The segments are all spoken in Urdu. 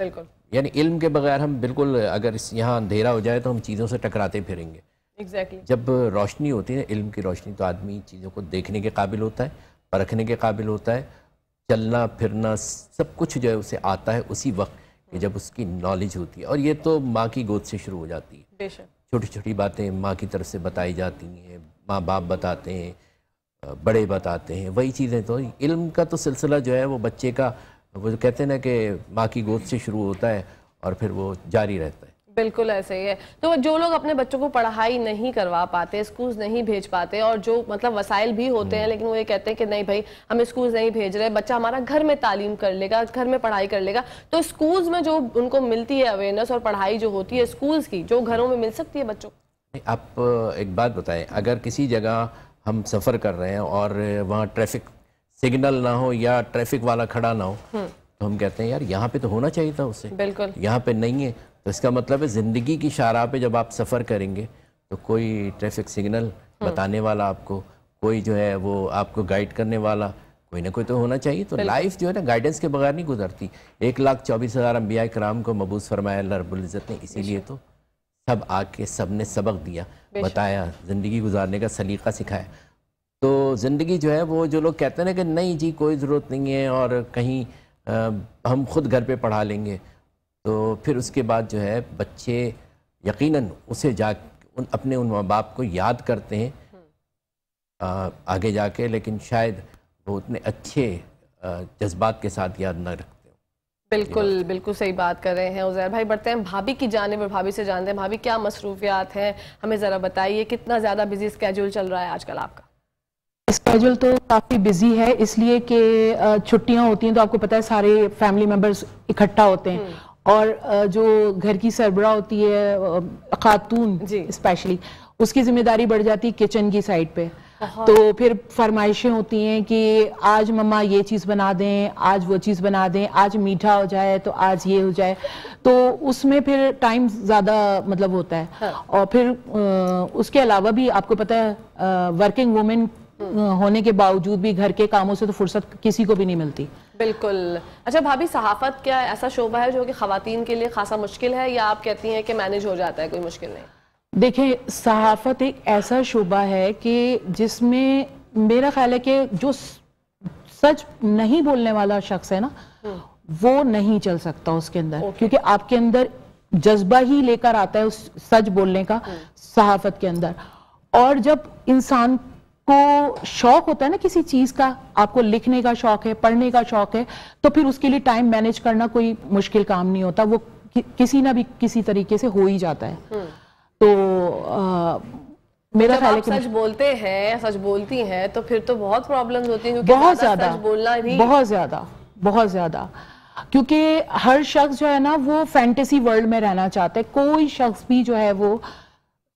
بالکل. یعنی علم کے بغیر ہم بالکل اگر یہاں اندھیرا ہو جائے تو ہم چیزوں سے ٹکراتے پھریں گے. ایگزیکٹلی. جب روشنی ہوتی ہے علم کی روشنی تو آدمی چیزوں کو دیکھنے کے قابل ہوتا ہے, پرکھنے کے قابل ہوتا ہے, چلنا پھرنا سب کچھ جو ہے اسے آتا ہے اسی وقت کہ جب اس کی نالج ہوتی ہے. اور یہ تو ماں کی گود سے شروع ہو جاتی ہے. بے شک. چھوٹی چھوٹی باتیں ماں کی طرف سے بتائی جاتی ہیں, ماں باپ بتاتے ہیں, بڑے بتاتے ہیں, وہی چیزیں. تو علم کا تو سلسلہ جو ہے وہ بچے کا, وہ کہتے ہیں نا کہ ماں کی گود سے شروع ہوتا ہے اور پھر وہ جاری رہتا ہے. بالکل ایسے ہی ہے. تو جو لوگ اپنے بچوں کو پڑھائی نہیں کروا پاتے, اسکولز نہیں بھیج پاتے, اور جو مطلب وسائل بھی ہوتے ہیں لیکن وہ یہ کہتے ہیں کہ نہیں بھائی ہم اسکولز نہیں بھیج رہے, بچہ ہمارا گھر میں تعلیم کر لے گا, گھر میں پڑھائی کر لے گا, تو اسکولز میں جو ان کو ملتی ہے اویئرنیس اور پڑھائی جو ہوتی ہے اسکولز کی, جو گھروں میں مل سکتی ہے بچوں کو؟ آپ ایک بات بتائیں, اگر کسی جگہ ہم سفر کر رہے ہیں اور وہاں ٹریفک سگنل نہ ہو یا ٹریفک والا کھڑا نہ ہو تو ہم کہتے ہیں یار یہاں پہ تو ہونا چاہیے تھا اسے, بالکل یہاں پہ نہیں ہے. تو اس کا مطلب ہے زندگی کی شاہراہ پہ جب آپ سفر کریں گے تو کوئی ٹریفک سگنل بتانے والا آپ کو, کوئی جو ہے وہ آپ کو گائیڈ کرنے والا کوئی نہ کوئی تو ہونا چاہیے. تو لائف جو ہے نا گائیڈنس کے بغیر نہیں گزرتی. 1,24,000 انبیاء کرام کو مبعوث فرمایا اللہ رب العزت نے, اسی لیے تو سب آ کے سب نے سبق دیا, بتایا, زندگی گزارنے کا سلیقہ سکھایا. تو زندگی جو ہے وہ جو لوگ کہتے ہیں نا کہ نہیں جی کوئی ضرورت نہیں ہے اور کہیں ہم خود گھر پہ پڑھا لیں گے, تو پھر اس کے بعد جو ہے بچے یقیناً اسے اپنے ان ماں باپ کو یاد کرتے ہیں آگے جا کے, لیکن شاید وہ اتنے اچھے جذبات کے ساتھ یاد نہ رکھتے ہوں. بالکل بالکل صحیح بات کر رہے ہیں عزیر بھائی. بڑھتے ہیں بھابھی کی جانب اور بھابھی سے جانتے ہیں بھابھی کیا مصروفیات ہیں, ہمیں ذرا بتائیے کتنا زیادہ بزی اسکیجول چل رہا ہے آج کل آپ کا؟ اسکیجول تو کافی بزی ہے, اس لیے کہ چھٹیاں ہوتی ہیں تو آپ کو پتہ ہے سارے فیملی ممبرز اکٹھا ہوتے ہیں, اور جو گھر کی سربراہ ہوتی ہے خاتون اسپیشلی, اس کی ذمہ داری بڑھ جاتی ہے کچن کی سائڈ پہ. تو پھر فرمائشیں ہوتی ہیں کہ آج مما یہ چیز بنا دیں, آج وہ چیز بنا دیں, آج میٹھا ہو جائے تو آج یہ ہو جائے. تو اس میں پھر ٹائم زیادہ مطلب ہوتا ہے. اور پھر اس کے علاوہ بھی آپ کو پتہ ہے ورکنگ وومن ہونے کے باوجود بھی گھر کے کاموں سے تو فرصت کسی کو بھی نہیں ملتی. بالکل. اچھا بھابھی, صحافت کیا ایسا شعبہ ہے جو کہ خواتین کے لیے خاصا مشکل ہے, یا آپ کہتی ہیں کہ مینج ہو جاتا ہے, کوئی مشکل نہیں؟ دیکھیں صحافت ایک ایسا شعبہ ہے کہ جس میں میرا خیال ہے کہ جو سچ نہیں بولنے والا شخص ہے نا وہ نہیں چل سکتا اس کے اندر, کیونکہ آپ کے اندر جذبہ ہی لے کر آتا ہے اس سچ بولنے کا صحافت کے اندر. اور جب انسان کو شوق ہوتا ہے نا کسی چیز کا, آپ کو لکھنے کا شوق ہے, پڑھنے کا شوق ہے, تو پھر اس کے لیے ٹائم مینیج کرنا کوئی مشکل کام نہیں ہوتا, وہ کسی نہ بھی کسی طریقے سے ہو ہی جاتا ہے. تو میرا خیال ہے کہ سچ بولتے ہیں, سچ بولتی ہیں, تو پھر تو بہت پرابلمز ہوتی ہیں, بہت زیادہ, سچ بولنا بھی بہت زیادہ, بہت زیادہ, کیونکہ ہر شخص جو ہے نا وہ فینٹیسی ورلڈ میں رہنا چاہتا ہے. کوئی شخص بھی جو ہے وہ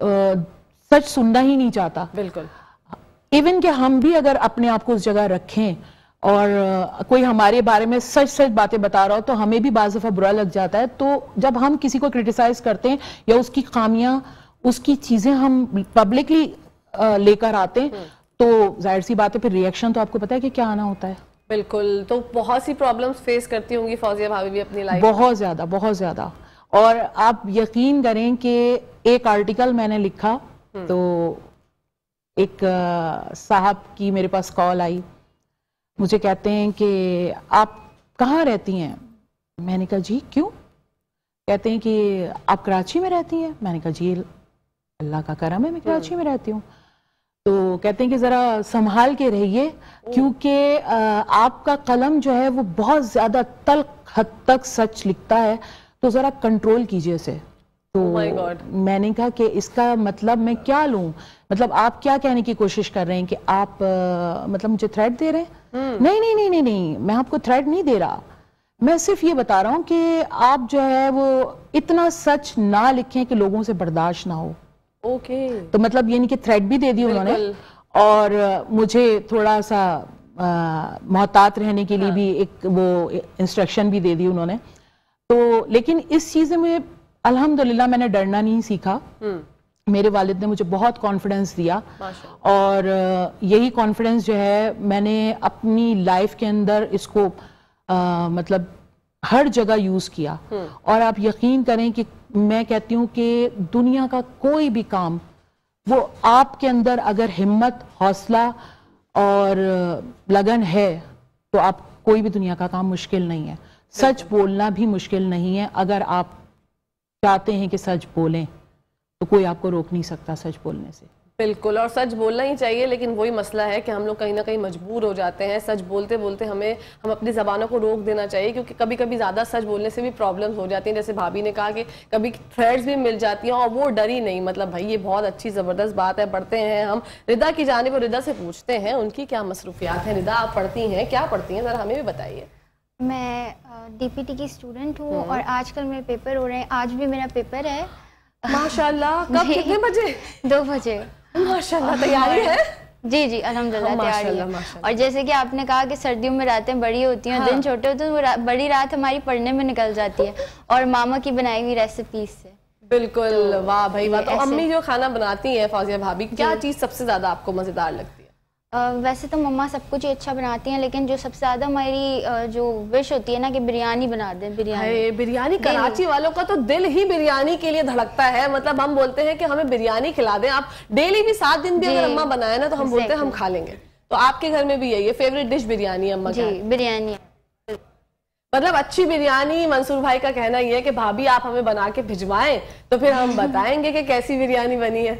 سچ سننا ہی نہیں چاہتا. بالکل. ایون کہ ہم بھی اگر اپنے آپ کو اس جگہ رکھیں اور کوئی ہمارے بارے میں سچ سچ باتیں بتا رہا ہو تو ہمیں بھی بعض دفعہ برا لگ جاتا ہے. تو جب ہم کسی کو کرٹیسائز کرتے ہیں یا اس کی خامیاں, اس کی چیزیں ہم پبلکلی لے کر آتے ہیں, تو ظاہر سی بات ہے پھر ریئیکشن تو آپ کو پتا ہے کہ کیا آنا ہوتا ہے. بالکل. تو بہت سی پرابلمز فیس کرتی ہوں گی فوزیہ بھابھی بھی اپنی لائف؟ بہت زیادہ, بہت زیادہ. اور آپ یقین کریں کہ ایک آرٹیکل میں نے لکھا تو ایک صاحب کی میرے پاس کال آئی, مجھے کہتے ہیں کہ آپ کہاں رہتی ہیں؟ میں نے کہا جی کیوں؟ کہتے ہیں کہ آپ کراچی میں رہتی ہیں. میں نے کہا جی اللہ کا کرم ہے میں کراچی میں رہتی ہوں. تو کہتے ہیں کہ ذرا سنبھال کے رہیے کیونکہ آپ کا قلم جو ہے وہ بہت زیادہ تلخ حد تک سچ لکھتا ہے, تو ذرا کنٹرول کیجئے اسے. تو میں نے کہا کہ اس کا مطلب میں کیا لوں, مطلب آپ کیا کہنے کی کوشش کر رہے ہیں کہ آپ مطلب مجھے تھریٹ دے رہے ہیں؟ نہیں نہیں نہیں نہیں نہیں, میں آپ کو تھریٹ نہیں دے رہا, میں صرف یہ بتا رہا ہوں کہ آپ جو ہے وہ اتنا سچ نہ لکھیں کہ لوگوں سے برداشت نہ ہو. اوکے. تو مطلب یہ نہیں کہ تھریٹ بھی دے دی انہوں نے, اور مجھے تھوڑا سا محتاط رہنے کے لیے بھی ایک وہ انسٹرکشن بھی دے دی انہوں نے. تو لیکن اس چیز میں الحمدللہ میں نے ڈرنا نہیں سیکھا. میرے والد نے مجھے بہت کانفیڈنس دیا, اور یہی کانفیڈنس جو ہے میں نے اپنی لائف کے اندر اس کو مطلب ہر جگہ یوز کیا. اور آپ یقین کریں کہ میں کہتی ہوں کہ دنیا کا کوئی بھی کام وہ آپ کے اندر اگر ہمت، حوصلہ اور لگن ہے تو آپ کوئی بھی دنیا کا کام مشکل نہیں ہے. سچ بولنا بھی مشکل نہیں ہے. اگر آپ چاہتے ہیں کہ سچ بولیں تو کوئی آپ کو روک نہیں سکتا سچ بولنے سے. بالکل، اور سچ بولنا ہی چاہیے، لیکن وہی مسئلہ ہے کہ ہم لوگ کہیں نہ کہیں مجبور ہو جاتے ہیں. سچ بولتے بولتے ہم اپنی زبانوں کو روک دینا چاہیے، کیونکہ کبھی کبھی زیادہ سچ بولنے سے بھی پرابلمز ہو جاتی ہیں. جیسے بھابھی نے کہا کہ کبھی تھریڈز بھی مل جاتی ہیں اور وہ ڈری نہیں. مطلب بھائی یہ بہت اچھی زبردست بات ہے. پڑھتے ہیں ہم ردا کی جانب، اور ردا سے پوچھتے ہیں ان کی کیا مصروفیات ہیں. ردا آپ پڑھتی ہیں، کیا پڑھتی ہیں، ذرا ہمیں بھی بتائیے. میں ڈی پی ٹی کی اسٹوڈنٹ ہوں اور آج کل میرے پیپر ہو رہے ہیں. آج بھی میرا پیپر ہے. ماشاءاللہ. کب، کتنے بجے؟ 2 بجے. ماشاءاللہ. تیاری ہے؟ جی جی الحمدللہ تیاری ہے. اور جیسے کہ آپ نے کہا کہ سردیوں میں راتیں بڑی ہوتی ہیں، دن چھوٹے ہوتے ہیں، وہ بڑی رات ہماری پڑھنے میں نکل جاتی ہے اور ماما کی بنائی ہوئی ریسیپیز سے. بالکل. واہ بھائی واہ. تو امی جو کھانا بناتی ہیں فوزیہ بھابھی، کیا چیز سب سے زیادہ آپ کو مزیدار لگتی ہے؟ ویسے تو مما سب کچھ ہی اچھا بناتی ہیں، لیکن جو سب سے زیادہ ہماری جو وش ہوتی ہے نا کہ بریانی بنا دیں. بریانی کراچی والوں کا تو دل ہی بریانی کے لیے دھڑکتا ہے. مطلب ہم بولتے ہیں کہ ہمیں بریانی کھلا دیں. آپ ڈیلی بھی 7 دن بھی اگر اماں بنائے نا تو ہم بولتے ہیں ہم کھا لیں گے. تو آپ کے گھر میں بھی یہی ہے فیوریٹ ڈش بریانی ہے اماں کی؟ جی بریانی. مطلب اچھی بریانی. منصور بھائی کا کہنا یہ ہے کہ بھابھی آپ ہمیں بنا کے بھجوائیں تو پھر ہم بتائیں گے کہ کیسی بریانی بنی ہے.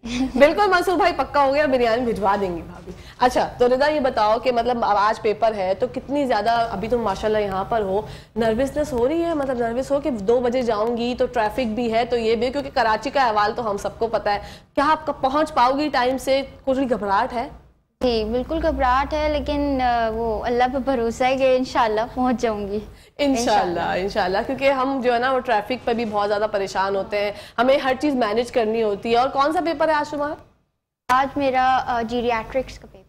بالکل منصور بھائی پکا ہو گیا، بریانی بھجوا دیں گی بھابھی. اچھا تو ردا یہ بتاؤ کہ مطلب آج پیپر ہے تو کتنی زیادہ، ابھی تم ماشاءاللہ یہاں پر ہو، نروسنس ہو رہی ہے؟ مطلب نروس ہو کہ 2 بجے جاؤں گی تو ٹریفک بھی ہے تو یہ بھی، کیونکہ کراچی کا احوال تو ہم سب کو پتا ہے. کیا آپ پہنچ پاؤ گی ٹائم سے؟ کوئی گھبراہٹ ہے؟ جی بالکل گھبراہٹ ہے، لیکن وہ اللہ پہ بھروسہ ہے کہ انشاءاللہ پہنچ جاؤں گی. انشاءاللہ. کیونکہ ہم جو ہے نا وہ ٹریفک پہ بھی بہت زیادہ پریشان ہوتے ہیں، ہمیں ہر چیز مینج کرنی ہوتی ہے. اور کون سا پیپر ہے آج تمہارا؟ آج میرا جیریاٹرکس کا پیپر ہے.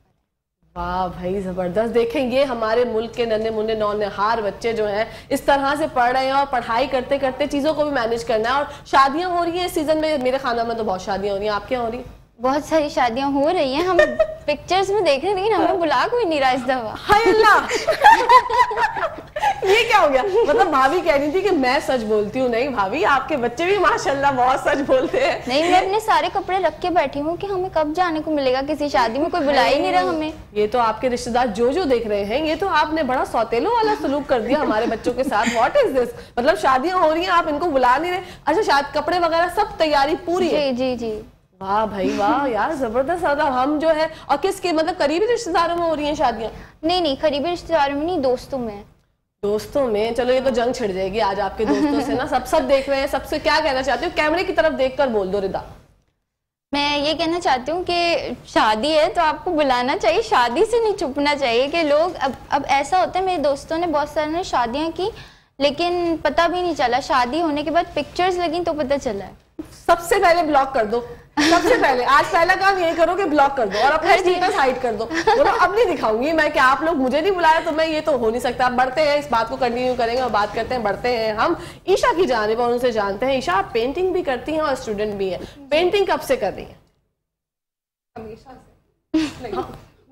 واہ بھائی زبردست. دیکھیں یہ ہمارے ملک کے ننھے منھے نونہار بچے جو ہیں اس طرح سے پڑھ رہے ہیں اور پڑھائی کرتے کرتے چیزوں کو بھی مینج کرنا ہے. اور شادیاں ہو رہی ہیں اس سیزن میں. میرے خاندان میں تو بہت شادیاں ہو رہی ہیں. آپ کیا ہو رہی ہیں؟ بہت ساری شادیاں ہو رہی ہیں، ہم پکچرز میں دیکھ رہے ہیں لیکن ہمیں بلا کوئی نہیں رہا اس دفعہ. ہائے اللہ. یہ کیا ہو گیا؟ مطلب بھابھی کہہ رہی تھی کہ میں سچ بولتی ہوں. نہیں بھابھی آپ کے بچے بھی ماشاءاللہ بہت سچ بولتے ہیں. نہیں میں اپنے سارے کپڑے رکھ کے بیٹھی ہوں کہ ہمیں کب جانے کو ملے گا کسی شادی میں، کوئی بلا ہی نہیں رہا ہمیں. یہ تو آپ کے رشتہ دار جو دیکھ رہے ہیں، یہ تو آپ نے بڑا سوتیلوں والا سلوک کر دیا ہمارے بچوں کے ساتھ. واٹ از دس؟ مطلب شادیاں ہو رہی ہیں آپ ان کو بلا نہیں رہے. اچھا کپڑے وغیرہ سب تیاری پوری ہے؟ جی جی. واہ بھائی واہ یار زبردست. ہم جو ہے اور کس کے مطلب قریبی رشتہ داروں میں ہو رہی ہیں شادیاں؟ نہیں قریبی رشتہ داروں میں نہیں، دوستوں میں. دوستوں میں؟ چلو یہ تو جنگ چھڑ جائے گی آج آپ کے دوستوں سے نا. سب دیکھ رہے ہیں. سب سے کیا کہنا چاہتی ہوں؟ کیمرے کی طرف دیکھ کر بول دو ردا. میں یہ کہنا چاہتی ہوں کہ شادی ہے تو آپ کو بلانا چاہیے، شادی سے نہیں چھپنا چاہیے. کہ لوگ اب ایسا ہوتا ہے، میرے دوستوں نے بہت سارے نے شادیاں کی لیکن پتہ بھی نہیں چلا، شادی ہونے کے بعد پکچرز لگیں تو پتہ چلا ہے. سب سے پہلے بلاک کر دو. سب سے پہلے آج پہلا کام یہ کرو کہ بلاک کر دو اور اپنے اسٹیٹس ہائیڈ کر دو. بولو اب نہیں دکھاؤں گی میں کہ آپ لوگ مجھے نہیں بلایا تو میں، یہ تو ہو نہیں سکتا. بڑھتے ہیں، اس بات کو کنٹینیو کریں گے اور بات کرتے ہیں. بڑھتے ہیں ہم عیشا کی جانب اور ان سے جانتے ہیں. عیشا آپ پینٹنگ بھی کرتی ہیں اور اسٹوڈنٹ بھی ہیں. پینٹنگ کب سے کر رہی ہیں؟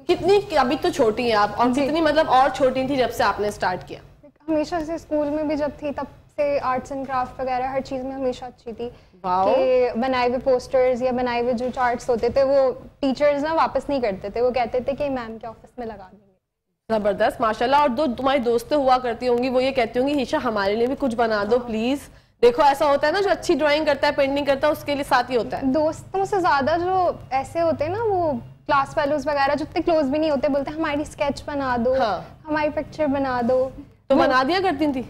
کتنی؟ ابھی تو چھوٹی ہیں آپ. اور کتنی مطلب اور چھوٹی تھی جب سے آپ نے اسٹارٹ کیا؟ ہمیشہ سے اسکول میں بھی جب تھی تب سے آرٹس اینڈ کرافٹ وغیرہ ہر چیز میں ہمیشہ اچھی تھی. کہ بنائے ہوئے پوسٹرز یا بنائے ہوئے جو چارٹس ہوتے تھے وہ ٹیچرز نا واپس نہیں کرتے تھے، وہ کہتے تھے کہ میم کے آفس میں لگا دیں گے. زبردست ماشاءاللہ. اور تمہاری دوستیں ہوا کرتی ہوں گی وہ یہ کہتی ہوں گی عیشا ہمارے لیے بھی کچھ بنا دو پلیز. دیکھو ایسا ہوتا ہے نا جو اچھی ڈرائنگ کرتا ہے، پینٹنگ کرتا ہے، اس کے لیے ساتھ ہی ہوتا ہے. دوستوں سے زیادہ جو ایسے ہوتے ہیں نا وہ کلاس فیلوز وغیرہ جو اتنے کلوز بھی نہیں ہوتے، بولتے ہیں ہماری اسکیچ بنا دو، ہماری پکچر بنا دو. تو بنا دیا کرتی تھی؟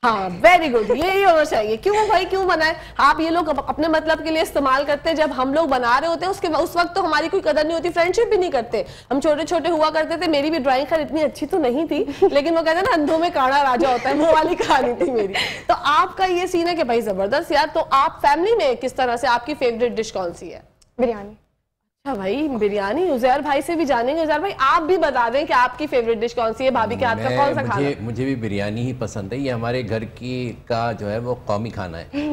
ہاں ویری گڈ. یہی ہونا چاہیے. کیوں بھائی کیوں بنائے؟ آپ یہ لوگ اپنے مطلب کے لیے استعمال کرتے ہیں. جب ہم لوگ بنا رہے ہوتے ہیں اس وقت تو ہماری کوئی قدر نہیں ہوتی، فرینڈشپ بھی نہیں کرتے. ہم چھوٹے چھوٹے ہوا کرتے تھے. میری بھی ڈرائنگ خیر اتنی اچھی تو نہیں تھی لیکن وہ کہتے ہیں نا اندھوں میں کاڑا راجا ہوتا ہے، وہ والی کہانی تھی میری. تو آپ کا یہ سین ہے کہ بھائی زبردست یار. تو آپ فیملی میں کس طرح سے آپ کی فیوریٹ ڈش کون سی ہے؟ بریانی. اچھا بھائی بریانی. عزیر بھائی سے بھی جانیں گے. عزیر بھائی آپ بھی بتا دیں کہ آپ کی فیوریٹ ڈش کون سی ہے؟ بھابھی کے ہاتھ کا کون سا کھانا؟ مجھے بھی بریانی ہی پسند ہے. یہ ہمارے گھر کی کا جو ہے وہ قومی کھانا ہے.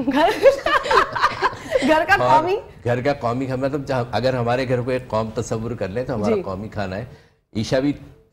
گھر کا قومی؟ گھر کا قومی کھانا. مطلب اگر ہمارے گھر کو ایک قوم تصور کر لیں تو ہمارا قومی کھانا ہے. عیشا بھی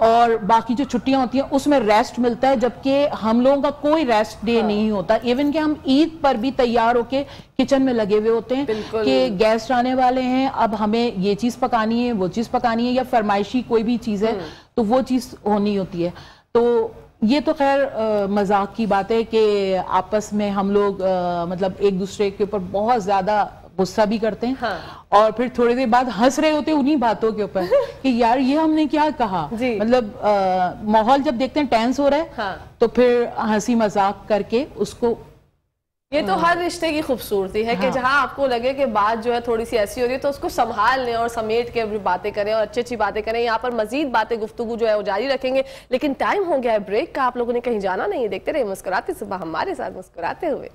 اور باقی جو چھٹیاں ہوتی ہیں اس میں ریسٹ ملتا ہے, جبکہ ہم لوگوں کا کوئی ریسٹ ڈے نہیں ہوتا. ایون کہ ہم عید پر بھی تیار ہو کے کچن میں لگے ہوئے ہوتے ہیں کہ گیسٹ آنے والے ہیں, اب ہمیں یہ چیز پکانی ہے, وہ چیز پکانی ہے, یا فرمائشی کوئی بھی چیز ہے تو وہ چیز ہونی ہوتی ہے. تو یہ تو خیر مذاق کی بات ہے کہ آپس میں ہم لوگ مطلب ایک دوسرے کے اوپر بہت زیادہ غصہ بھی کرتے ہیں, اور پھر تھوڑی دیر بعد ہنس رہے ہوتے ہیں انہی باتوں کے اوپر کہ یار یہ ہم نے کیا کہا. مطلب ماحول جب دیکھتے ہیں ٹینس ہو رہا ہے تو پھر ہنسی مذاق کر کے اس کو. یہ تو ہر رشتے کی خوبصورتی ہے کہ جہاں آپ کو لگے کہ بات جو ہے تھوڑی سی ایسی ہو رہی ہے تو اس کو سنبھال لیں اور سمیٹ کے باتیں کریں اور اچھی اچھی باتیں کریں. یہاں پر مزید باتیں گفتگو جو ہے وہ جاری رکھیں گے, لیکن ٹائم ہو گیا ہے بریک کا. آپ لوگوں نے کہیں جانا نہیں ہے, دیکھتے رہے مسکراتے صبح ہمارے ساتھ مسکراتے ہوئے.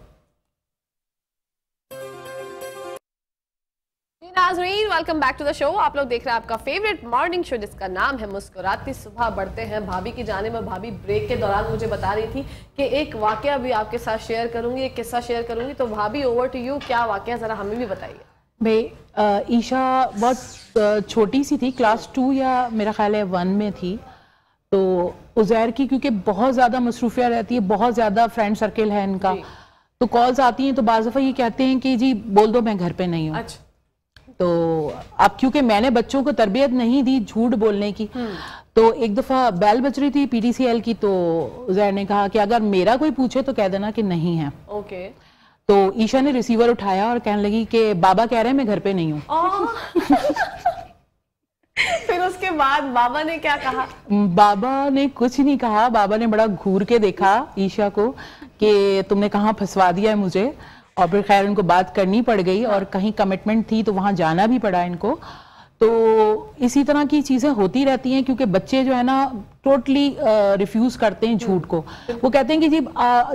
ناظرین ویلکم بیک ٹو دا شو. آپ لوگ دیکھ رہے ہیں آپ کا فیوریٹ مارننگ شو جس کا نام ہے مسکراتی صبح. بڑھتے ہیں بھابھی کی جانب میں. بھابھی بریک کے دوران مجھے بتا رہی تھی کہ ایک واقعہ بھی آپ کے ساتھ شیئر کروں گی, ایک قصہ شیئر کروں گی. تو بھابھی اوور ٹو یو, کیا واقعہ ذرا ہمیں بھی بتائیے. بھائی عیشا بہت چھوٹی سی تھی, کلاس 2 یا میرا خیال ہے 1 میں تھی. تو عزیر کی کیونکہ بہت زیادہ مصروفیہ رہتی ہے, بہت زیادہ فرینڈ سرکل ہے ان کا, تو کالز آتی ہیں تو بعض دفعہ یہ کہتے ہیں کہ جی بول دو میں گھر پہ نہیں ہوں. تو اب کیونکہ میں نے بچوں کو تربیت نہیں دی جھوٹ بولنے کی, تو ایک دفعہ بیل بج رہی تھی PTCL کی, تو عزیر نے کہا کہ اگر میرا کوئی پوچھے تو کہہ دینا کہ نہیں ہے. اوکے. تو عیشا نے ریسیور اٹھایا اور کہنے لگی کہ بابا کہہ رہے ہیں میں گھر پہ نہیں ہوں. پھر اس کے بعد بابا نے کیا کہا؟ بابا نے کچھ نہیں کہا. بابا نے بڑا گھور کے دیکھا عیشا کو کہ تم نے کہاں پھنسوا دیا ہے مجھے, اور پھر خیر ان کو بات کرنی پڑ گئی اور کہیں کمٹمنٹ تھی تو وہاں جانا بھی پڑا ان کو. تو اسی طرح کی چیزیں ہوتی رہتی ہیں کیونکہ بچے جو ہے نا ٹوٹلی ریفیوز کرتے ہیں جھوٹ کو. وہ کہتے ہیں کہ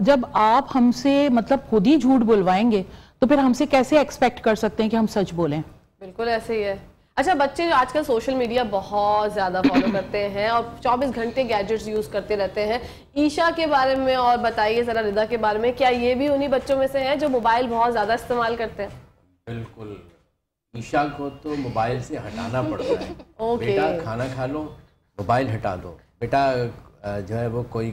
جب آپ ہم سے مطلب خود ہی جھوٹ بلوائیں گے تو پھر ہم سے کیسے ایکسپیکٹ کر سکتے ہیں کہ ہم سچ بولیں. بالکل ایسے ہی ہے. اچھا, بچے جو آج کل سوشل میڈیا بہت زیادہ فالو کرتے ہیں اور 24 گھنٹے گیجٹس یوز کرتے رہتے ہیں. عیشا کے بارے میں اور بتائیے ذرا, رضا کے بارے میں, کیا یہ بھی انہی بچوں میں سے ہیں جو موبائل بہت زیادہ استعمال کرتے ہیں؟ بالکل, عیشا کو تو موبائل سے ہٹانا پڑتا ہے. بیٹا کھانا کھا لو, موبائل ہٹا دو. بیٹا جو ہے وہ کوئی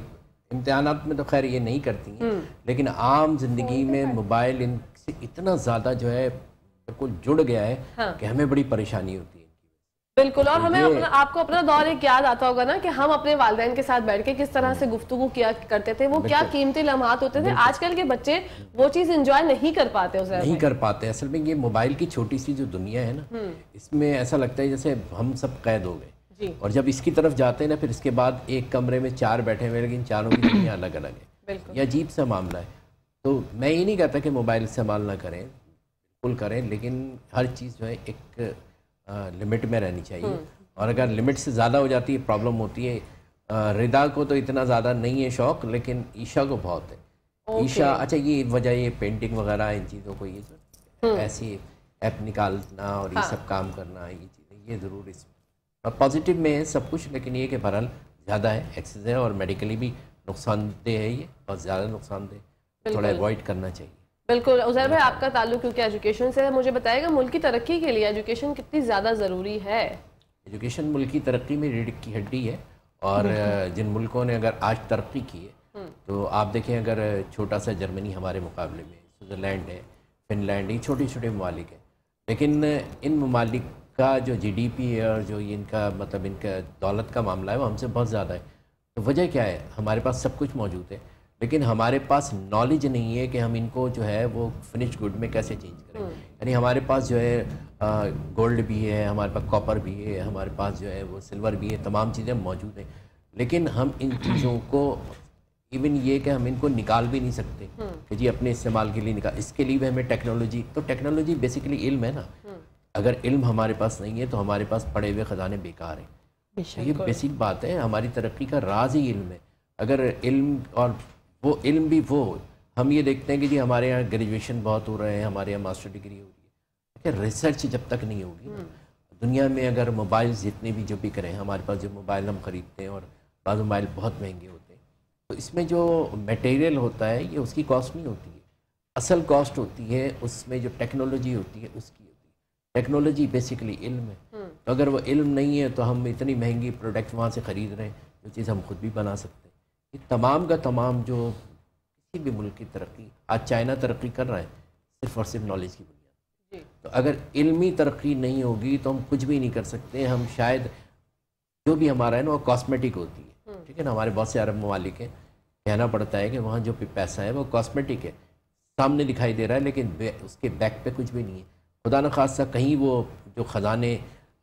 امتحانات میں تو خیر یہ نہیں کرتی ہیں, لیکن عام زندگی میں موبائل ان سے اتنا زیادہ جو ہے بالکل جڑ گیا ہے کہ ہمیں بڑی پریشانی ہوتی ہے. بالکل. اور ہمیں آپ کو اپنا دور ایک یاد آتا ہوگا نا کہ ہم اپنے والدین کے ساتھ بیٹھ کے کس طرح سے گفتگو کیا کرتے تھے, وہ کیا قیمتی لمحات ہوتے تھے. آج کل کے بچے وہ چیز انجوائے نہیں کر پاتے. نہیں کر پاتے. اصل میں یہ موبائل کی چھوٹی سی جو دنیا ہے نا, اس میں ایسا لگتا ہے جیسے ہم سب قید ہو گئے, اور جب اس کی طرف جاتے ہیں نا پھر اس کے بعد ایک کمرے میں 4 بیٹھے ہوئے لیکن چاروں کی دنیا الگ الگ ہے. یہ عجیب سا معاملہ ہے. تو میں یہ نہیں کہتا کہ موبائل استعمال نہ کریں, بالکل کریں, لیکن ہر چیز جو ہے ایک لمٹ میں رہنی چاہیے. اور اگر لمٹ سے زیادہ ہو جاتی ہے پرابلم ہوتی ہے. رضا کو تو اتنا زیادہ نہیں ہے شوق, لیکن عیشا کو بہت ہے. عیشا اچھا یہ وجہ یہ پینٹنگ وغیرہ ان چیزوں کو یہ ایسی ایپ نکالنا اور یہ سب کام کرنا, یہ چیزیں یہ ضرور اس میں پازیٹیو میں ہے سب کچھ, لیکن یہ کہ بہرحال زیادہ ہے ایکسیس ہے اور میڈیکلی بھی نقصان دہ ہے, یہ بہت زیادہ نقصان دہ, تھوڑا اوائڈ کرنا چاہیے. بالکل. عزیر بھائی آپ کا تعلق کیونکہ ایجوکیشن سے ہے, مجھے بتائے گا ملک کی ترقی کے لیے ایجوکیشن کتنی زیادہ ضروری ہے؟ ایجوکیشن ملک کی ترقی میں ریڑھ کی ہڈی ہے, اور جن ملکوں نے اگر آج ترقی کی ہے تو آپ دیکھیں اگر چھوٹا سا جرمنی ہمارے مقابلے میں, سوئٹزرلینڈ ہے, فن لینڈ, یہ چھوٹے چھوٹے ممالک ہیں, لیکن ان ممالک کا جو GDP ہے اور جو ان کا مطلب ان کا دولت کا معاملہ ہے وہ ہم سے بہت زیادہ ہے. تو وجہ کیا ہے؟ ہمارے پاس سب کچھ موجود ہے لیکن ہمارے پاس نالج نہیں ہے کہ ہم ان کو جو ہے وہ فنش گڈ میں کیسے چینج کریں. یعنی ہمارے پاس جو ہے گولڈ بھی ہے, ہمارے پاس کاپر بھی ہے, ہمارے پاس جو ہے وہ سلور بھی ہے, تمام چیزیں موجود ہیں, لیکن ہم ان چیزوں کو ایون یہ کہ ہم ان کو نکال بھی نہیں سکتے کہ جی اپنے استعمال کے لیے نکال. اس کے لیے بھی ہمیں ٹیکنالوجی, تو ٹیکنالوجی بیسیکلی علم ہے نا. اگر علم ہمارے پاس نہیں ہے تو ہمارے پاس پڑے ہوئے خزانے بیکار ہیں. یہ بیسک بات ہے, ہماری ترقی کا راز ہی علم ہے. اگر علم, اور وہ علم بھی وہ ہم یہ دیکھتے ہیں کہ جی ہمارے یہاں گریجویشن بہت ہو رہے ہیں, ہمارے یہاں ماسٹر ڈگری ہو رہی ہے, کہ ریسرچ جب تک نہیں ہوگی دنیا میں, اگر موبائل جتنے بھی جو بھی کریں, ہمارے پاس جو موبائل ہم خریدتے ہیں اور بعض موبائل بہت مہنگے ہوتے ہیں, تو اس میں جو میٹیریل ہوتا ہے یہ اس کی کاسٹ نہیں ہوتی ہے, اصل کاسٹ ہوتی ہے اس میں جو ٹیکنالوجی ہوتی ہے اس کی ہوتی ہے. ٹیکنالوجی بیسیکلی علم ہے, تو اگر وہ علم نہیں ہے تو ہم اتنی مہنگی پروڈکٹ وہاں سے خرید رہے ہیں جو چیز ہم خود بھی بنا سکتے ہیں. یہ تمام کا تمام جو کسی بھی ملک کی ترقی، آج چائنا ترقی کر رہا ہے صرف اور صرف نالج کی بنیاد. تو اگر علمی ترقی نہیں ہوگی تو ہم کچھ بھی نہیں کر سکتے. ہم شاید جو بھی ہمارا ہے نا وہ کاسمیٹک ہوتی ہے، ٹھیک ہے نا. ہمارے بہت سے عرب ممالک ہیں، کہنا پڑتا ہے کہ وہاں جو پیسہ ہے وہ کاسمیٹک ہے، سامنے دکھائی دے رہا ہے لیکن اس کے بیک پہ کچھ بھی نہیں ہے. خدا نخواستہ کہیں وہ جو خزانے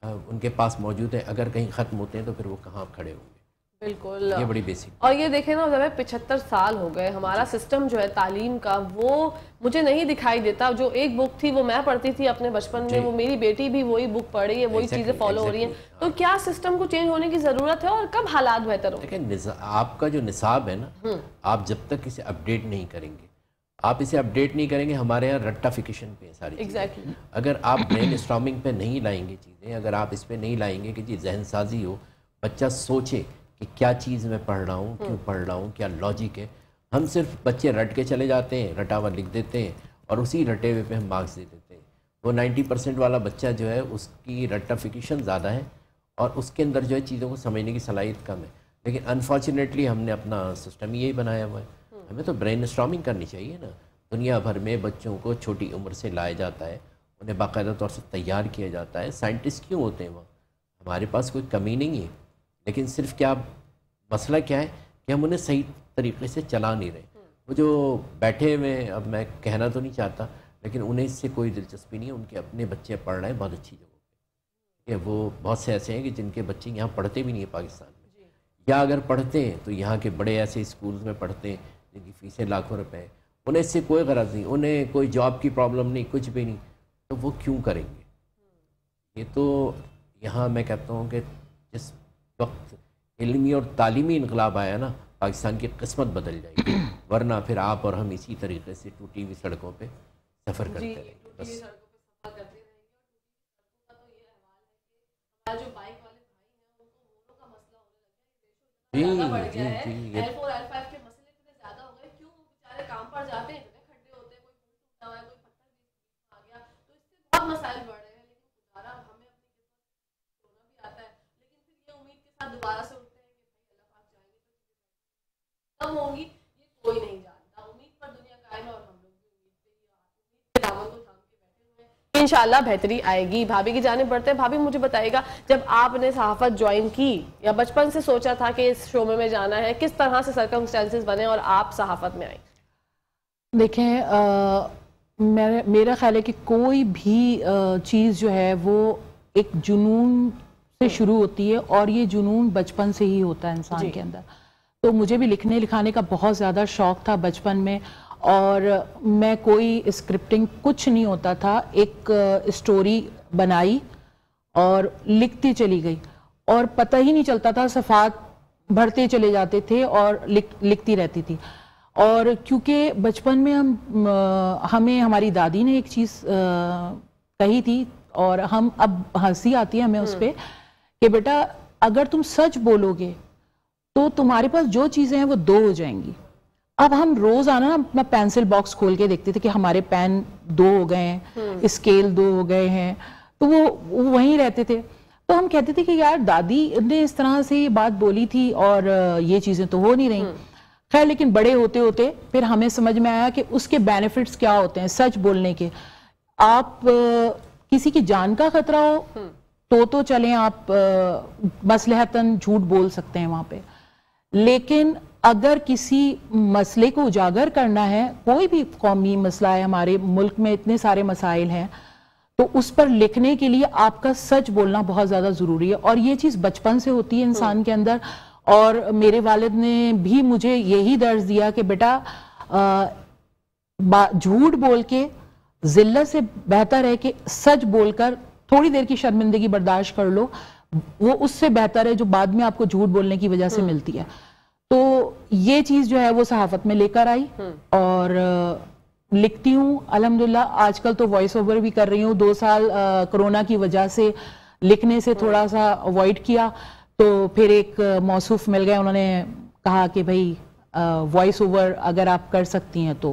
ان کے پاس موجود ہیں اگر کہیں ختم ہوتے ہیں تو پھر وہ کہاں کھڑے ہوں گے. بالکل، یہ بڑی بیسک. اور یہ دیکھیں نا 75 سال ہو گئے ہمارا سسٹم جو ہے تعلیم کا، وہ مجھے نہیں دکھائی دیتا. جو ایک بک تھی وہ میں پڑھتی تھی اپنے بچپن میں، وہ میری بیٹی بھی وہی بک پڑھ رہی ہے، وہی چیزیں فالو ہو رہی ہیں. تو کیا سسٹم کو چینج ہونے کی ضرورت ہے اور کب حالات بہتر ہوں؟ دیکھیں آپ کا جو نصاب ہے نا، آپ جب تک اسے اپڈیٹ نہیں کریں گے، آپ اسے اپڈیٹ نہیں کریں گے، ہمارے یہاں رٹافیکیشن پہ ساری چیزیں. اگر آپ برین اسٹارمنگ پہ نہیں لائیں گے چیزیں، اگر آپ اس پہ نہیں لائیں گے کہ جی ذہن سازی ہو، بچہ سوچے کہ کیا چیز میں پڑھ رہا ہوں، کیوں پڑھ رہا ہوں، کیا لاجک ہے. ہم صرف بچے رٹ کے چلے جاتے ہیں، رٹا ہوا لکھ دیتے ہیں اور اسی رٹے ہوئے پہ ہم مارکس دے دیتے ہیں. وہ 90% والا بچہ جو ہے اس کی رٹافیکیشن زیادہ ہے اور اس کے اندر جو ہے چیزوں کو سمجھنے کی صلاحیت کم ہے. لیکن انفارچونیٹلی ہم نے اپنا سسٹم یہی بنایا ہوا ہے. ہمیں تو برین اسٹارمنگ کرنی چاہیے نا. دنیا بھر میں بچوں کو چھوٹی عمر سے لایا جاتا ہے، انہیں باقاعدہ طور سے تیار کیا جاتا ہے. سائنٹسٹ کیوں ہوتے ہیں وہاں؟ ہمارے پاس کوئی کمی نہیں ہے، لیکن صرف کیا مسئلہ کیا ہے کہ ہم انہیں صحیح طریقے سے چلا نہیں رہے. وہ جو بیٹھے ہوئے، اب میں کہنا تو نہیں چاہتا لیکن انہیں اس سے کوئی دلچسپی نہیں ہے. ان کے اپنے بچے پڑھ رہے ہیں بہت اچھی جگہ پہ، کہ وہ بہت سے ایسے ہیں کہ جن کے بچے یہاں پڑھتے بھی نہیں ہیں پاکستان میں، یا اگر پڑھتے ہیں تو یہاں کے بڑے ایسے اسکولز میں پڑھتے ہیں جن کی فیسیں لاکھوں روپے ہیں. انہیں اس سے کوئی غرض نہیں، انہیں کوئی جاب کی پرابلم نہیں، کچھ بھی نہیں. تو وہ کیوں کریں گے؟ یہ تو یہاں میں کہتا ہوں کہ جس وقت علمی اور تعلیمی انقلاب آیا نا، پاکستان کی قسمت بدل جائے گی. ورنہ پھر آپ اور ہم اسی طریقے سے ٹوٹی ہوئی سڑکوں پہ سفر کرتے رہیں گے. بس جی جی جی کام پر جاتے ہیں، کھڈے ہوتے ہیں، کوئی ٹوٹا ہوا ہے، کوئی پتھر بیچ میں آ گیا، تو اس سے بہت مسائل بڑھ رہے ہیں. لیکن گزارا ہمیں اپنی قسمت ہونا بھی آتا ہے، لیکن پھر یہ امید کے ساتھ دوبارہ سے اٹھتے ہیں کہ اللہ پاک جائیں گے تو کم ہوں گی، یہ کوئی نہیں جانتا. امید پر دنیا قائم ہے اور ہم لوگ بھی امید پہ ہی امید کے دامن کو تھام کے بیٹھے ہوئے ہیں. انشاءاللہ بہتری آئے گی. بھابھی کی جانب بڑھتے ہیں. بھابھی مجھے بتائیے گا، جب آپ نے صحافت جوائن کی یا بچپن سے سوچا تھا کہ اس شعبے میں جانا ہے، کس طرح سے سرکمسٹانسز بنے اور آپ صحافت میں آئیں؟ دیکھیں، میرا خیال ہے کہ کوئی بھی چیز جو ہے وہ ایک جنون سے شروع ہوتی ہے اور یہ جنون بچپن سے ہی ہوتا ہے انسان کے اندر. تو مجھے بھی لکھنے لکھانے کا بہت زیادہ شوق تھا بچپن میں، اور میں کوئی اسکرپٹنگ کچھ نہیں ہوتا تھا، ایک اسٹوری بنائی اور لکھتی چلی گئی اور پتہ ہی نہیں چلتا تھا، صفحات بڑھتے چلے جاتے تھے اور لکھتی رہتی تھی. اور کیونکہ بچپن میں ہمیں ہماری دادی نے ایک چیز کہی تھی اور ہم اب ہنسی آتی ہے ہمیں اس پہ کہ بیٹا اگر تم سچ بولو گے تو تمہارے پاس جو چیزیں ہیں وہ دو ہو جائیں گی. اب ہم روز آنا اپنا پینسل باکس کھول کے دیکھتے تھے کہ ہمارے پین دو ہو گئے ہیں، اسکیل دو ہو گئے ہیں، تو وہ وہیں رہتے تھے. تو ہم کہتے تھے کہ یار دادی نے اس طرح سے یہ بات بولی تھی اور یہ چیزیں تو ہو نہیں رہی. خیر لیکن بڑے ہوتے ہوتے پھر ہمیں سمجھ میں آیا کہ اس کے بینیفٹس کیا ہوتے ہیں سچ بولنے کے. آپ کسی کی جان کا خطرہ ہو تو چلیں آپ مصلحتاً جھوٹ بول سکتے ہیں وہاں پہ، لیکن اگر کسی مسئلے کو اجاگر کرنا ہے، کوئی بھی قومی مسئلہ ہے، ہمارے ملک میں اتنے سارے مسائل ہیں، تو اس پر لکھنے کے لیے آپ کا سچ بولنا بہت زیادہ ضروری ہے. اور یہ چیز بچپن سے ہوتی ہے انسان کے اندر. اور میرے والد نے بھی مجھے یہی درس دیا کہ بیٹا جھوٹ بول کے ذلت سے بہتر ہے کہ سچ بول کر تھوڑی دیر کی شرمندگی برداشت کر لو، وہ اس سے بہتر ہے جو بعد میں آپ کو جھوٹ بولنے کی وجہ سے ملتی ہے. تو یہ چیز جو ہے وہ صحافت میں لے کر آئی اور لکھتی ہوں الحمدللہ. آج کل تو وائس اوور بھی کر رہی ہوں. 2 سال کرونا کی وجہ سے لکھنے سے تھوڑا سا اوائڈ کیا، تو پھر ایک موصوف مل گئے، انہوں نے کہا کہ بھائی وائس اوور اگر آپ کر سکتی ہیں تو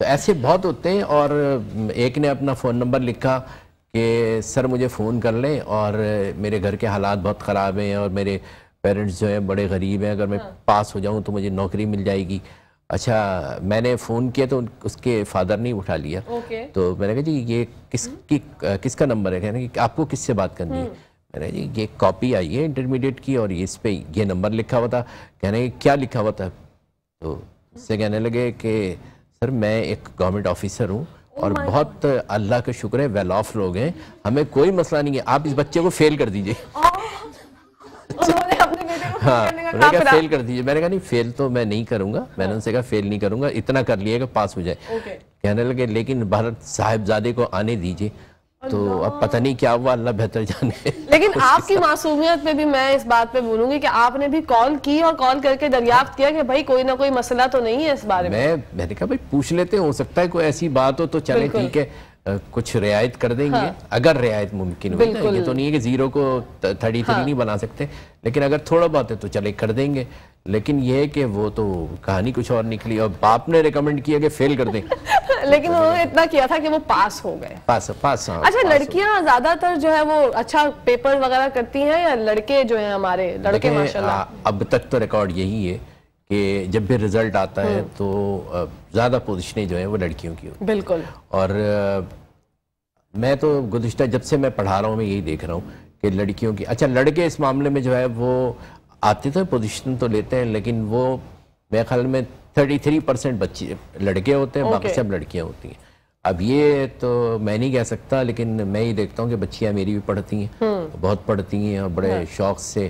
تو ایسے بہت ہوتے ہیں. اور ایک نے اپنا فون نمبر لکھا کہ سر مجھے فون کر لیں اور میرے گھر کے حالات بہت خراب ہیں اور میرے پیرنٹس جو ہیں بڑے غریب ہیں, اگر میں پاس ہو جاؤں تو مجھے نوکری مل جائے گی. اچھا میں نے فون کیا تو اس کے فادر نے اٹھا لیا. تو میں نے کہا جی یہ کس کا نمبر ہے؟ کہنے کہ آپ کو کس سے بات کرنی ہے؟ میں نے جی یہ کاپی آئی ہے انٹرمیڈیٹ کی اور اس پہ یہ نمبر لکھا ہوا تھا. کہنے کہ کیا لکھا ہوا تھا؟ تو اس سے کہنے لگے کہ سر میں ایک گورنمنٹ آفیسر ہوں اور بہت اللہ کا شکر ہے ویل آف لوگ ہیں, ہمیں کوئی مسئلہ نہیں ہے, آپ اس بچے کو فیل کر دیجئے. ہاں میں نے کہا فیل کر دیجئے. میں نے کہا نہیں فیل تو میں نہیں کروں گا, میں نے ان سے کہا فیل نہیں کروں گا, اتنا کر لیے کہ پاس ہو جائے. کہنے لگے لیکن بھارت صاحبزادے کو آنے دیجئے. تو اب پتہ نہیں کیا ہوا, اللہ بہتر جانے. لیکن آپ کی معصومیت پہ بھی میں اس بات پہ بولوں گی کہ آپ نے بھی کال کی اور کال کر کے دریافت کیا کہ بھائی کوئی نہ کوئی مسئلہ تو نہیں ہے اس بارے میں. میں نے کہا بھائی پوچھ لیتے ہیں, ہو سکتا ہے کوئی ایسی بات ہو تو چلے ٹھیک ہے کچھ رعایت کر دیں گے, اگر رعایت ممکن ہو. یہ تو نہیں ہے کہ 0 کو 33 نہیں بنا سکتے, لیکن اگر تھوڑا بہت ہے تو چلے کر دیں گے. لیکن یہ ہے کہ وہ تو کہانی کچھ اور نکلی اور باپ نے ریکمنڈ کیا کہ فیل کر دیں. لیکن انہوں نے اتنا کیا تھا کہ وہ پاس ہو گئے. پاس. اچھا لڑکیاں زیادہ تر جو ہے وہ اچھا پیپر وغیرہ کرتی ہیں یا لڑکے جو ہیں ہمارے لڑکے ماشاءاللہ؟ اب تک تو ریکارڈ یہی ہے کہ جب بھی رزلٹ آتا ہے تو زیادہ پوزیشنیں جو ہیں وہ لڑکیوں کی ہوتی ہیں. بالکل. اور میں تو گزشتہ جب سے میں پڑھا رہا ہوں میں یہی دیکھ رہا ہوں کہ لڑکیوں کی, اچھا لڑکے اس معاملے میں جو ہے وہ آتے تو پوزیشن تو لیتے ہیں لیکن وہ میرے خیال میں 33% بچے لڑکے ہوتے ہیں, باقی سب لڑکیاں ہوتی ہیں. اب یہ تو میں نہیں کہہ سکتا, لیکن میں ہی دیکھتا ہوں کہ بچیاں میری بھی پڑھتی ہیں, بہت پڑھتی ہیں اور بڑے شوق سے.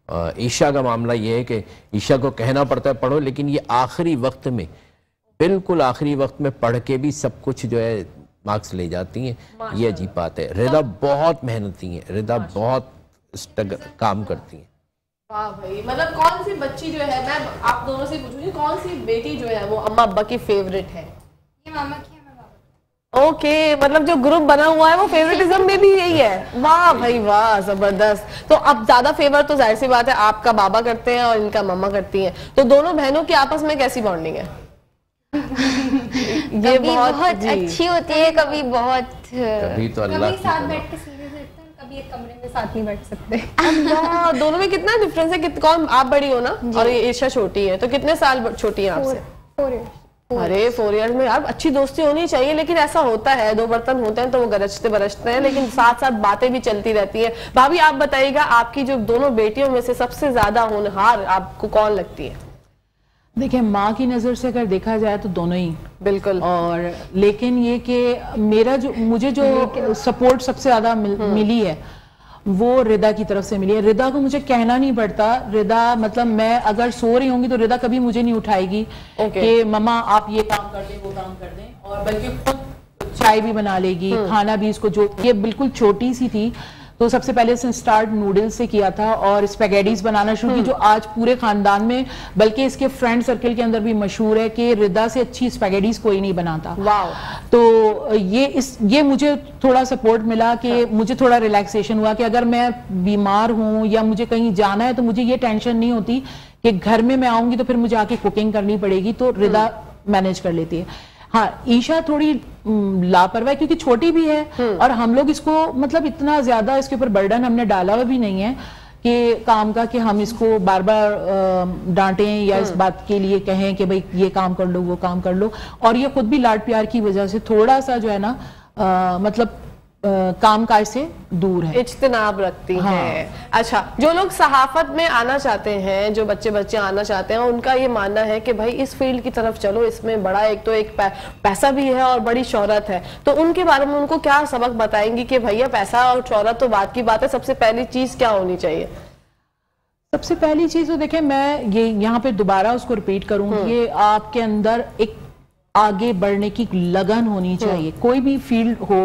عیشا کا معاملہ یہ ہے کہ عیشا کو کہنا پڑتا ہے پڑھو, لیکن یہ آخری وقت میں بالکل آخری وقت میں پڑھ کے بھی سب کچھ جو ہے مارکس لے جاتی ہیں. یہ عجیب بات ہے. رضا بہت محنتی ہیں, رضا بہت کام کرتی ہیں. واہ بھائی, مطلب کون سی بچی جو ہے, میں آپ دونوں سے پوچھوں گی کون سی بیٹی جو ہے وہ اما ابا کی فیوریٹ ہے؟ یہ ماما کی ہے. اوکے, مطلب جو گروپ بنا ہوا ہے وہ فیوریٹزم میں بھی یہی ہے. واہ بھائی واہ, زبردست. تو اب زیادہ فیور تو ظاہر سی بات ہے آپ کا بابا کرتے ہیں اور ان کا ماما کرتی ہیں, تو دونوں بہنوں کی آپس میں کیسی بانڈنگ ہے؟ یہ بہت اچھی ہوتی ہے, کبھی بہت, کبھی تو اللہ ساتھ بیٹھ کے سیریز دیکھتے ہیں, کبھی ایک کمرے میں ساتھ نہیں بیٹھ سکتے. دونوں میں کتنا ڈفرنس ہے؟ کون, آپ بڑی ہو نا اور عیشا چھوٹی ہے, تو کتنے سال چھوٹی ہیں آپ سے؟ 4 years. ارے 4 ایئر میں یار اچھی دوستی ہونی چاہیے, لیکن ایسا ہوتا ہے 2 برتن ہوتے ہیں تو وہ گرجتے برجتے ہیں, لیکن ساتھ ساتھ باتیں بھی چلتی رہتی ہیں. بھابھی آپ بتائیے گا آپ کی جو دونوں بیٹیوں میں سے سب سے زیادہ ہونہار آپ کو کون لگتی ہے؟ دیکھیں ماں کی نظر سے اگر دیکھا جائے تو دونوں ہی. بالکل. اور لیکن یہ کہ مجھے جو سپورٹ سب سے زیادہ ملی ہے وہ رضا کی طرف سے ملی ہے. رضا کو مجھے کہنا نہیں پڑتا. رضا مطلب میں اگر سو رہی ہوں گی تو رضا کبھی مجھے نہیں اٹھائے گی کہ مما آپ یہ کام کر دیں وہ کام کر دیں, اور بلکہ خود چائے بھی بنا لے گی, کھانا بھی اس کو, جو یہ بالکل چھوٹی سی تھی تو سب سے پہلے سے سٹارٹ نوڈل سے کیا تھا اور اسپیگیٹیز بنانا شروع کی, جو آج پورے خاندان میں بلکہ اس کے فرینڈ سرکل کے اندر بھی مشہور ہے کہ رضا سے اچھی اسپیگیٹیز کوئی نہیں بناتا. تو یہ مجھے تھوڑا سپورٹ ملا کہ مجھے تھوڑا ریلیکسیشن ہوا کہ اگر میں بیمار ہوں یا مجھے کہیں جانا ہے تو مجھے یہ ٹینشن نہیں ہوتی کہ گھر میں آؤں گی تو پھر مجھے آ کے کوکنگ کرنی پڑے گی, تو رضا مینیج کر لیتی ہے. ہاں عیشا تھوڑی لاپرواہ کیونکہ چھوٹی بھی ہے اور ہم لوگ اس کو مطلب اتنا زیادہ اس کے اوپر برڈن ہم نے ڈالا ہوا بھی نہیں ہے کہ کام کا کہ ہم اس کو بار بار ڈانٹیں یا اس بات کے لیے کہیں کہ بھئی یہ کام کر لو وہ کام کر لو. اور یہ خود بھی لاڈ پیار کی وجہ سے تھوڑا سا جو ہے نا مطلب کام کاج سے دور ہے, اجتناب رکھتی ہیں. اچھا, جو لوگ صحافت میں آنا چاہتے ہیں, جو بچے آنا چاہتے ہیں, ان کا یہ ماننا ہے کہ بھائی اس فیلڈ کی طرف چلو, اس میں بڑا ایک پیسہ بھی ہے اور بڑی شہرت ہے, تو ان کے بارے میں ان کو کیا سبق بتائیں گی کہ بھیا پیسہ اور شہرت تو بات کی بات ہے, سب سے پہلی چیز کیا ہونی چاہیے؟ سب سے پہلی چیز تو دیکھیں میں یہاں پہ دوبارہ اس کو ریپیٹ کروں, یہ آپ کے اندر ایک آگے بڑھنے کی لگن ہونی چاہیے. کوئی بھی فیلڈ ہو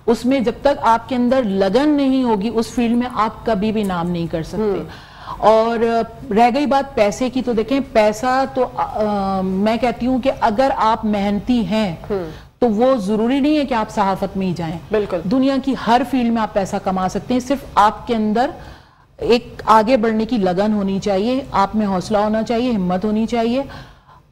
اس میں جب تک آپ کے اندر لگن نہیں ہوگی اس فیلڈ میں آپ کبھی بھی نام نہیں کر سکتے. اور رہ گئی بات پیسے کی, تو دیکھیں پیسہ تو میں کہتی ہوں کہ اگر آپ محنتی ہیں تو وہ ضروری نہیں ہے کہ آپ صحافت میں ہی جائیں. بالکل, دنیا کی ہر فیلڈ میں آپ پیسہ کما سکتے ہیں, صرف آپ کے اندر ایک آگے بڑھنے کی لگن ہونی چاہیے, آپ میں حوصلہ ہونا چاہیے, ہمت ہونی چاہیے,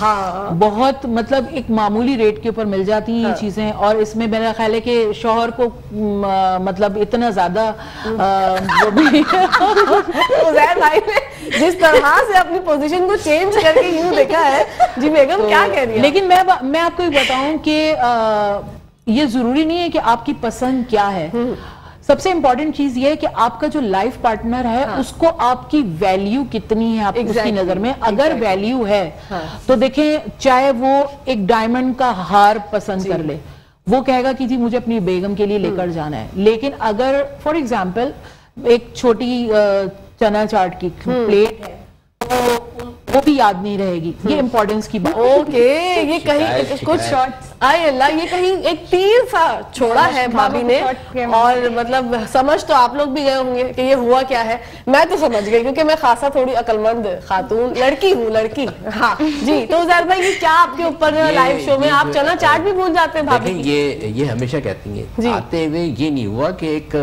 ہاں بہت مطلب ایک معمولی ریٹ کے اوپر مل جاتی ہیں یہ چیزیں, اور اس میں میرا خیال ہے کہ شوہر کو مطلب اتنا زیادہ عزیر بھائی نے جس طرح سے اپنی پوزیشن کو چینج کر کے یوں دیکھا ہے. جی بیگم کیا کہہ رہی ہے؟ لیکن میں آپ کو یہ بتاؤں کہ یہ ضروری نہیں ہے کہ آپ کی پسند کیا ہے. سب سے امپورٹنٹ چیز یہ ہے کہ آپ کا جو لائف پارٹنر ہے اس کو آپ کی ویلیو کتنی ہے آپ اس کی نظر میں. اگر ویلیو ہے تو دیکھیں, چاہے وہ ایک ڈائمنڈ کا ہار پسند کر لے, وہ کہے گا کہ جی مجھے اپنی بیگم کے لیے لے کر جانا ہے. لیکن اگر فار ایگزامپل ایک چھوٹی چنا چاٹ کی پلیٹ ہے وہ بھی یاد نہیں رہے گی, یہ امپورٹنس کی بات. اوکے, یہ کہیں کچھ شارٹس آئے اللہ, یہ کہیں ایک تیر سا چھوڑا ہے بھابھی نے, اور مطلب سمجھ تو آپ لوگ بھی گئے ہوں گے کہ یہ ہوا کیا ہے. میں تو سمجھ گئی کیونکہ میں خاصا تھوڑی عقل مند خاتون لڑکی ہوں, لڑکی. ہاں جی, تو عزیر بھائی یہ کیا آپ کے اوپر لائیو شو میں آپ چنا چاٹ بھی بھول جاتے ہیں بھابھی؟ یہ ہمیشہ کہتی ہیں آتے ہوئے یہ نہیں ہوا کہ ایک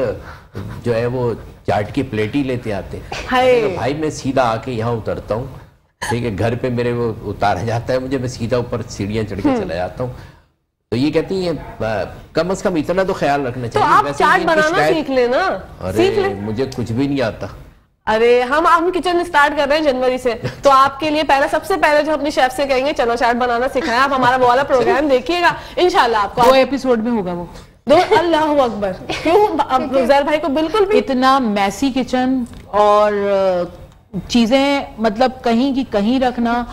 جو ہے وہ چاٹ کی پلیٹ ہی لیتے آتے. بھائی میں سیدھا آ کے یہاں اترتا ہوں, ٹھیک ہے, گھر پہ میرے وہ اتارا جاتا ہے مجھے, میں سیدھا اوپر سیڑھیاں چڑھ کے چلا جاتا ہوں. تو یہ کہتی ہیں کم از کم اتنا تو خیال رکھنا چاہیے. تو آپ چاٹ بنانا سیکھ لینا. ارے مجھے کچھ بھی نہیں آتا. ارے ہم کچن اسٹارٹ کر رہے ہیں جنوری سے, تو آپ کے لیے سب سے پہلے جو اپنی شیف سے کہیں گے چنا چاٹ بنانا سکھائیں. آپ ہمارا وہ والا پروگرام دیکھیے گا انشاءاللہ. آپ کو 2 ایپیسوڈ میں ہوگا وہ. اللہ اکبر. کیوں عزیر بھائی کو بالکل بھی اتنا میسی کچن اور چیزیں مطلب کہیں کی کہیں رکھنا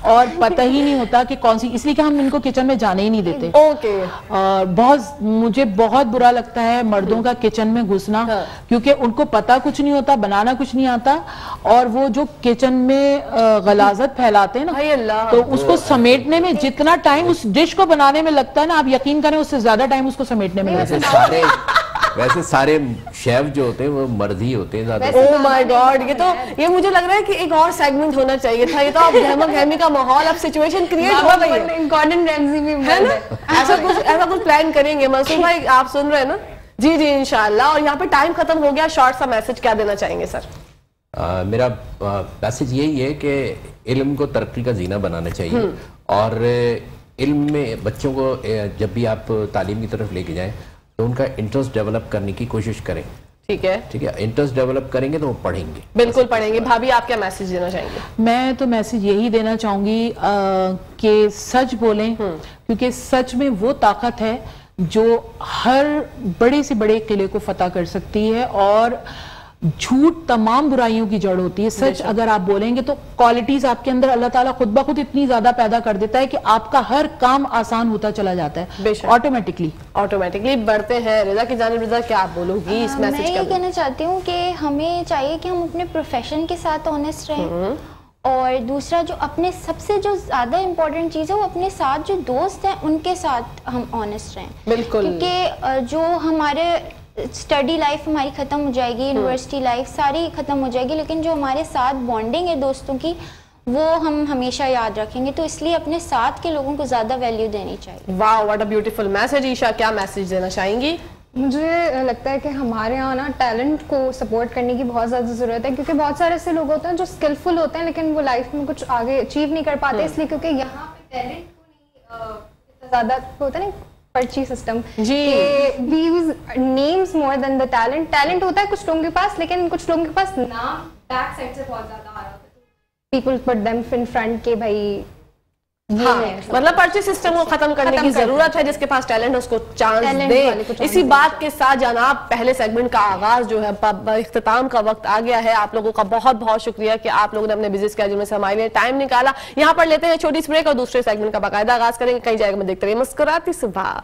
اور پتہ ہی نہیں ہوتا کہ کون سی, اس لیے کہ ہم ان کو کچن میں جانے ہی نہیں دیتے. اور مجھے بہت برا لگتا ہے مردوں کا کچن میں گھسنا, کیونکہ ان کو پتہ کچھ نہیں ہوتا, بنانا کچھ نہیں آتا, اور وہ جو کچن میں غلاظت پھیلاتے ہیں نا, تو اس کو سمیٹنے میں جتنا ٹائم اس ڈش کو بنانے میں لگتا ہے نا, آپ یقین کریں اس سے زیادہ ٹائم اس کو سمیٹنے میں لگتا ہے. ویسے سارے شیف جو ہوتے ہیں وہ مرد ہی ہوتے ہیں زیادہ. اوہ مائی گاڈ, یہ مجھے لگ رہا ہے کہ ایک اور سیگمنٹ ہونا چاہیے تھا. یہ تو اب گہما گہمی کا ماحول, اب سچویشن کریٹ ہو گئی ہے. گارڈن ریمزی بھی ہے نا, ایسا کچھ پلان کریں گے. منصور بھائی آپ سن رہے ہیں نا؟ جی جی انشاءاللہ. اور یہاں پہ ٹائم ختم ہو گیا, شارٹ سا میسج کیا دینا چاہیں گے سر؟ میرا میسج یہی ہے کہ علم کو ترقی کا زینہ بنانا چاہیے, اور علم میں بچوں کو جب بھی آپ تعلیم کی طرف لے کے جائیں تو ان کا انٹرسٹ ڈیولپ کرنے کی کوشش کریں. ٹھیک ہے, انٹرسٹ ڈیولپ کریں گے تو وہ پڑھیں گے. بالکل پڑھیں گے. بھابھی آپ کیا میسج دینا چاہیں گے؟ میں تو میسج یہی دینا چاہوں گی کہ سچ بولیں, کیونکہ سچ میں وہ طاقت ہے جو ہر بڑے سے بڑے قلعے کو فتح کر سکتی ہے, اور جھوٹ تمام برائیوں کی جڑ ہوتی ہے. سچ اگر آپ بولیں گے تو کوالٹیز آپ کے اندر اللہ تعالیٰ خود بخود اتنی زیادہ پیدا کر دیتا ہے کہ آپ کا ہر کام آسان ہوتا چلا جاتا ہے آٹومیٹکلی. بڑھتے ہیں رضا کی جانب. رضا کیا آپ بولو گی اس میسج کا؟ میں یہ کہنا چاہتی ہوں کہ ہمیں چاہیے کہ ہم اپنے پروفیشن کے ساتھ آنیسٹ رہیں, اور دوسرا جو اپنے سب سے جو زیادہ امپورٹنٹ چیز ہے وہ اپنے ساتھ جو دوست ہیں ان کے ساتھ ہم آنیسٹ رہیں. بالکل, کیونکہ جو ہمارے اسٹڈی لائف ہماری ختم ہو جائے گی, یونیورسٹی لائف ساری ختم ہو جائے گی, لیکن جو ہمارے ساتھ بانڈنگ ہے دوستوں کی وہ ہم ہمیشہ یاد رکھیں گے. تو اس لیے اپنے ساتھ کے لوگوں کو زیادہ ویلیو دینی چاہیے. Wow, what a beautiful message. Aisha کیا میسج دینا چاہیں گی؟ مجھے لگتا ہے کہ ہمارے یہاں نا ٹیلنٹ کو سپورٹ کرنے کی بہت زیادہ ضرورت ہے, کیونکہ بہت سارے ایسے لوگ ہوتے ہیں جو اسکلفل ہوتے ہیں لیکن وہ لائف میں کچھ آگے اچیو نہیں کر پاتے, اس لیے کیونکہ یہاں پہ ٹیلنٹ کو نہیں زیادہ ہوتا ہے نا پرچی system, we use names more than the talent. Talent ہوتا ہے کچھ لوگوں کے پاس, لیکن کچھ لوگوں کے پاس نام بیک سائڈ سے بہت زیادہ آ رہا ہوتا ہے. People put them in front کے بھائی, مطلب پرچی سسٹم کو ختم کرنے کی ضرورت ہے. جس کے پاس ٹیلنٹ ہے اس کو چانس دے. اسی بات کے ساتھ جناب پہلے سیگمنٹ کا آغاز جو ہے اختتام کا وقت آ گیا ہے. آپ لوگوں کا بہت بہت شکریہ کہ آپ لوگوں نے اپنے بزی اسکیڈول میں سے ہمارے لیے ٹائم نکالا. یہاں پر لیتے ہیں چھوٹی سی بریک اور دوسرے سیگمنٹ کا باقاعدہ آغاز کریں گے. کہیں جائے گا میں دیکھتے رہیے مسکراتی صبح.